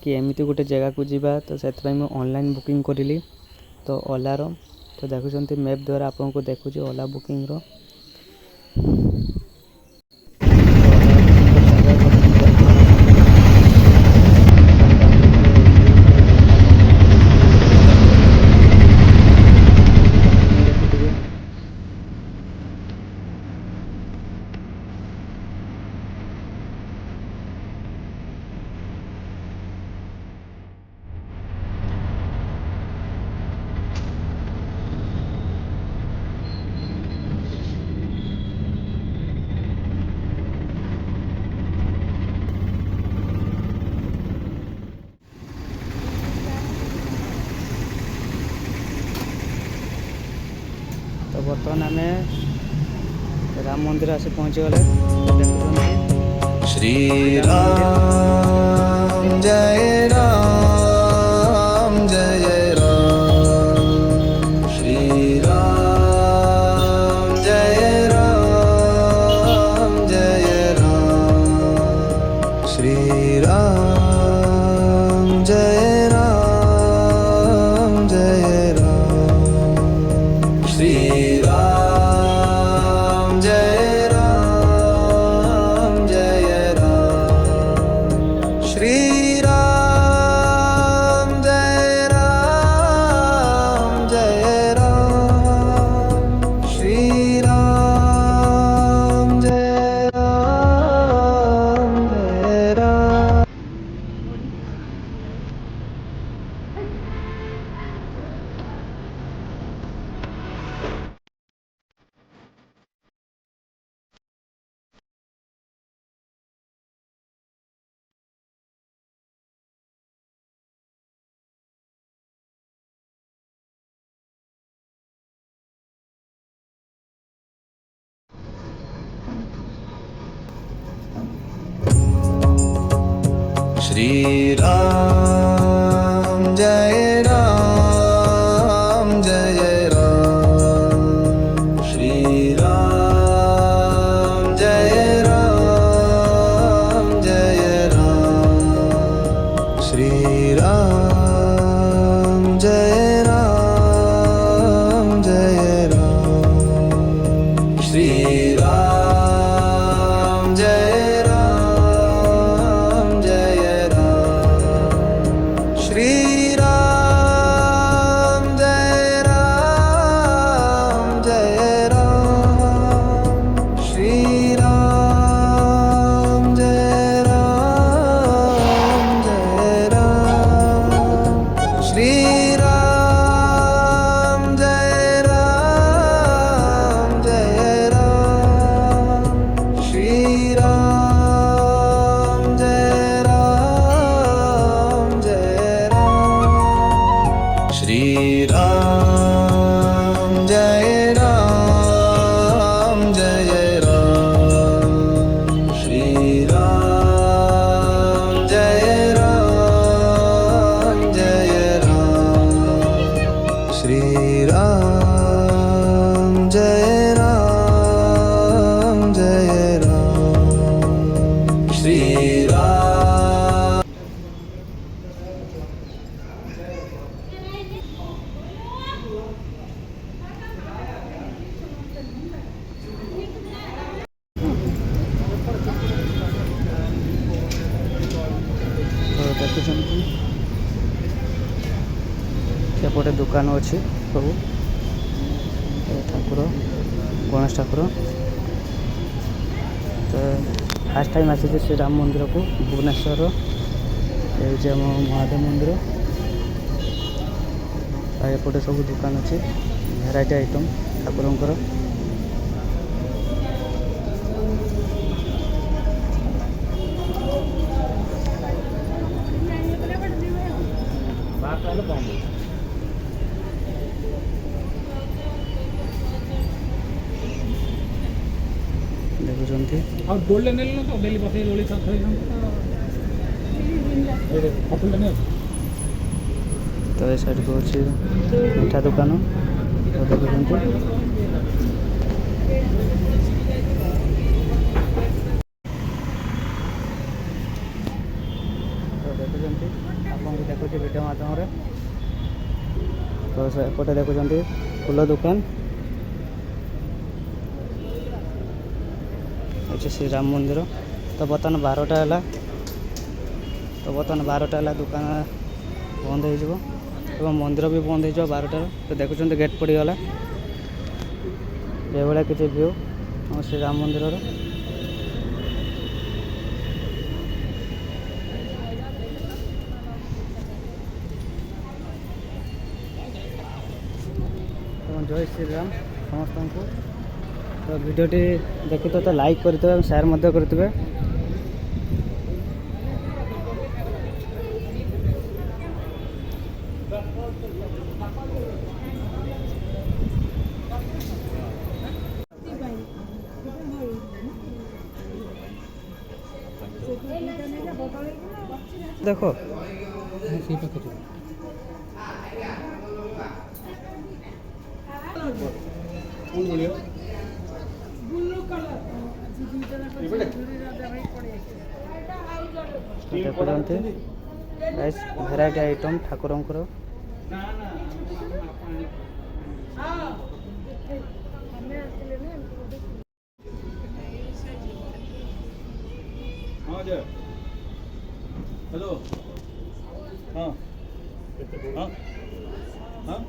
कि एमती गोटे जगह को जीवा तो से ऑनलाइन बुकिंग करी तो ओलार तो देखुं मैप द्वारा आपको देखुचे ओला बुकिंग रो तो बर्तमान आम राम मंदिर आसी पहुँची गले श्री राम जय राम जय राम श्री राम जय राम जय राम श्री राम जय राम जय राम श्री राम जय राम जय राम श्री राम जय राम जय राम श्री राम जय राम जय राम। श्री राम जय राम जय राम श्री राम जय राम जय राम श्री राम जय राम जय राम श्री राम जय राम जय राम श्री राम जय राम जय राम श्री राम जय राम जय राम श्री राम जय राम जय राम श्री राम जय राम जय राम श्री राम जय राम जय राम श्री राम जय राम जय राम श्री राम जय राम जय राम श्री राम। तो देखुं सेपटे दुकान अच्छी सब ठाकुर गणेश ठाकुर तो फास्ट टाइम आसी श्री राम मंदिर को भुवनेश्वर ये महादेव मंदिर एपटे सब दुकान अच्छी भेराइटी आइटम ठाकुरंकर देखुଛନ୍ତି ଆଉ ଦୋଳିରେ ନେଲେ ତ ଡେଲି ବସେଇ ଦୋଳି तो ये साइड को अच्छी मीठा दुकान तो देखुଛନ୍ତି तो देखुଛନ୍ତି ଦେଖୁଛି ଭିଡ଼ିଓ ମାଧ୍ୟମରେ। ତ ସେପଟେ ଦେଖୁଛନ୍ତି ଫୁଲ ଦୋକାନ ଅଛି, ଶ୍ରୀରାମ ମନ୍ଦିର। ତ ବର୍ତ୍ତମାନ 12ଟା ହେଲା, ଦୋକାନ ବନ୍ଦ ହେଇଯିବ ଏବଂ ମନ୍ଦିର ବି ବନ୍ଦ ହେଇଯିବ 12ଟାରେ। ତ ଦେଖୁଛନ୍ତି ଗେଟ୍ ପଡ଼ିଗଲା। ଏଭଳିଆ କିଛି ଭିଉ ଆମ ଶ୍ରୀରାମ ମନ୍ଦିରର। ଏବଂ ଜୟ ଶ୍ରୀରାମ ସମସ୍ତଙ୍କୁ। ତ ଭିଡ଼ିଓଟି ଦେଖିଥିବେ ତ ଲାଇକ୍ କରିଥିବେ ଏବଂ ସେୟାର ମଧ୍ୟ କରିଥିବେ। ଦେଖ ସେଇ ପାଖରେ ଦେଖୁଛନ୍ତି ଭେରାଇଟି ଆଇଟମ୍ ଠାକୁରଙ୍କର। हेलो हाँ हाँ हाँ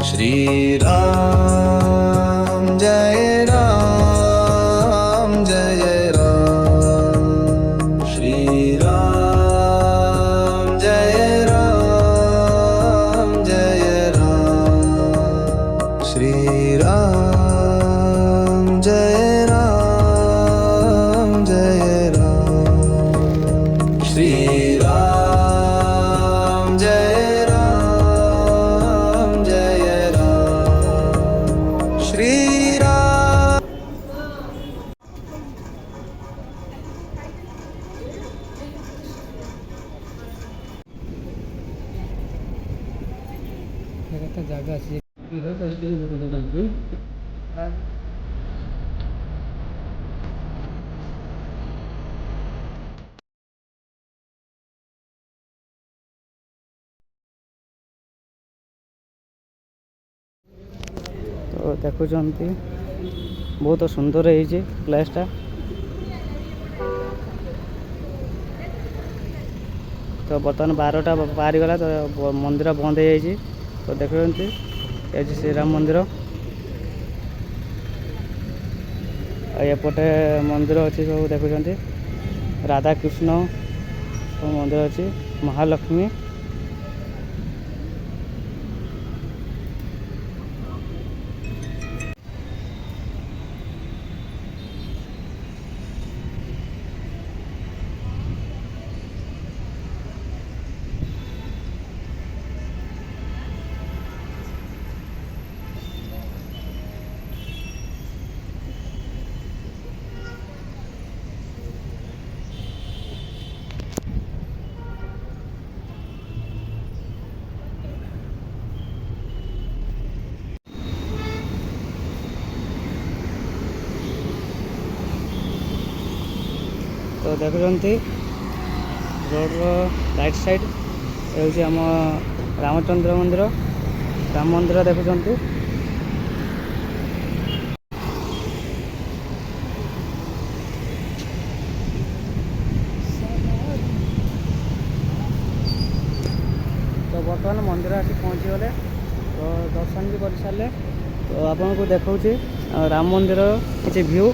श्री राम जय राम जय राम श्री राम जय राम जय राम श्री राम जय राम जय राम श्री राम जय राम जय राम श्री राम। একটা জায়গা আছে ତ ଦେଖୁଛନ୍ତି ବହୁତ ସୁନ୍ଦର ହେଇଛି ପ୍ଲେସ୍ଟା। ତ ବର୍ତ୍ତମାନ 12ଟା ବାହାରିଗଲା, ତ ମନ୍ଦିର ବନ୍ଦ ହେଇଯାଇଛି। ତ ଦେଖୁଛନ୍ତି ଏ ହେଉଛି ଶ୍ରୀରାମ ମନ୍ଦିର। ଆଉ ଏପଟେ ମନ୍ଦିର ଅଛି, ସବୁ ଦେଖୁଛନ୍ତି ରାଧାକୃଷ୍ଣ ସବୁ ମନ୍ଦିର ଅଛି, ମହାଲକ୍ଷ୍ମୀ। ତ ଦେଖୁଛନ୍ତି ରୋଡ଼ର ରାଇଟ୍ ସାଇଡ଼୍ ହେଉଛି ଆମ ରାମଚନ୍ଦ୍ର ମନ୍ଦିର, ରାମ ମନ୍ଦିର ଦେଖୁଛନ୍ତି। ତ ବର୍ତ୍ତମାନ ମନ୍ଦିର ଆସି ପହଞ୍ଚିଗଲେ, ତ ଦର୍ଶନ ବି କରିସାରିଲେ। ତ ଆପଣଙ୍କୁ ଦେଖାଉଛି ରାମ ମନ୍ଦିର କିଛି ଭିଉ।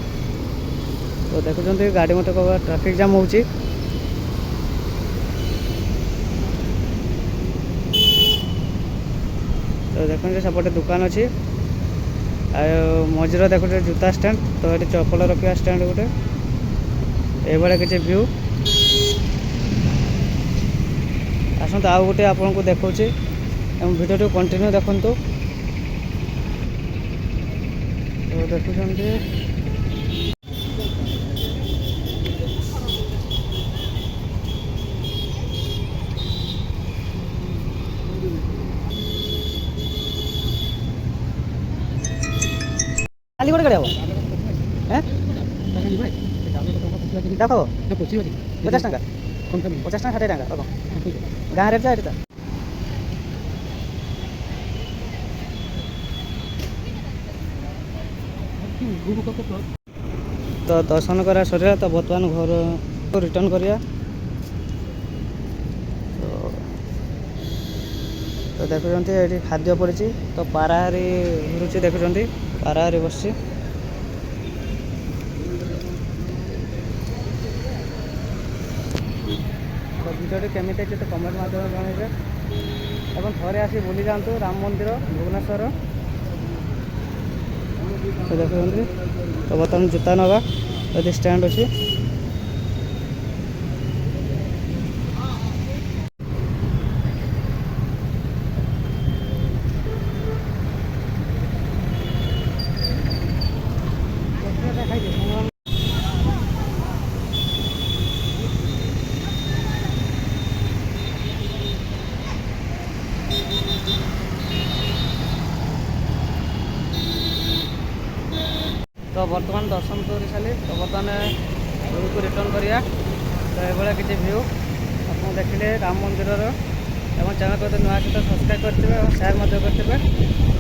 ତ ଦେଖୁଛନ୍ତି ଗାଡ଼ି ମଟର ଟ୍ରାଫିକ୍ ଜାମ୍ ହେଉଛି। ତ ଦେଖୁଛନ୍ତି ସେପଟେ ଦୋକାନ ଅଛି, ଆଉ ମଝିରେ ଦେଖୁଛନ୍ତି ଜୁତା ଷ୍ଟାଣ୍ଡ। ତ ଏଠି ଚପଲ ରଖିବା ଷ୍ଟାଣ୍ଡ ଗୋଟେ, ଏଇଭଳିଆ କିଛି ଭିଉ। ଆସନ୍ତୁ ଆଉ ଗୋଟେ ଆପଣଙ୍କୁ ଦେଖାଉଛି ଏବଂ ଭିଡ଼ିଓଟି କଣ୍ଟିନ୍ୟୁ ଦେଖନ୍ତୁ। ତ ଦେଖୁଛନ୍ତି କାଲି ଗୋଟେ ଗାଡ଼ି ହେବ। ଦେଖ ନା ପଚିବ 50 ଟଙ୍କା କମ୍ କମ୍ 50 ଟଙ୍କା 60 ଟଙ୍କା ଗାଁ ରେଟ୍ ଏଇଟା ତ ଦର୍ଶନ କରା ସରିଲା ତ ବର୍ତ୍ତମାନ ଘରକୁ ରିଟର୍ନ କରିବା ତ ଦେଖୁଛନ୍ତି ଏଠି ଖାଦ୍ୟ ପଡ଼ିଛି ତ ପାରାହାରି ଘୁରୁଛି ଦେଖୁଛନ୍ତି ପାରାହାରି ବସିଛି ତ ଭିଡ଼ିଓଟି କେମିତି ହେଇଛି ତ କମେଣ୍ଟ ମାଧ୍ୟମରେ ଜଣାଇବେ ଏବଂ ଥରେ ଆସି ବୁଲି ଯାଆନ୍ତୁ ରାମ ମନ୍ଦିର ଭୁବନେଶ୍ୱର ତ ଦେଖୁଛନ୍ତି ତ ବର୍ତ୍ତମାନ ଜୁତା ନେବା ଏଠି ଷ୍ଟାଣ୍ଡ ଅଛି ତ ବର୍ତ୍ତମାନ ଦର୍ଶନ କରି ସାରି ତ ବର୍ତ୍ତମାନ ଘରକୁ ରିଟର୍ନ କରିବା ତ ଏଭଳିଆ କିଛି ଭିୟୁ ଆପଣ ଦେଖିଲେ ରାମ ମନ୍ଦିରର ଏବଂ ଚ୍ୟାନେଲ୍ ନୂଆ ସହିତ ସବସ୍କ୍ରାଇବ୍ କରିଥିବେ ଏବଂ ସେୟାର ମଧ୍ୟ କରିଥିବେ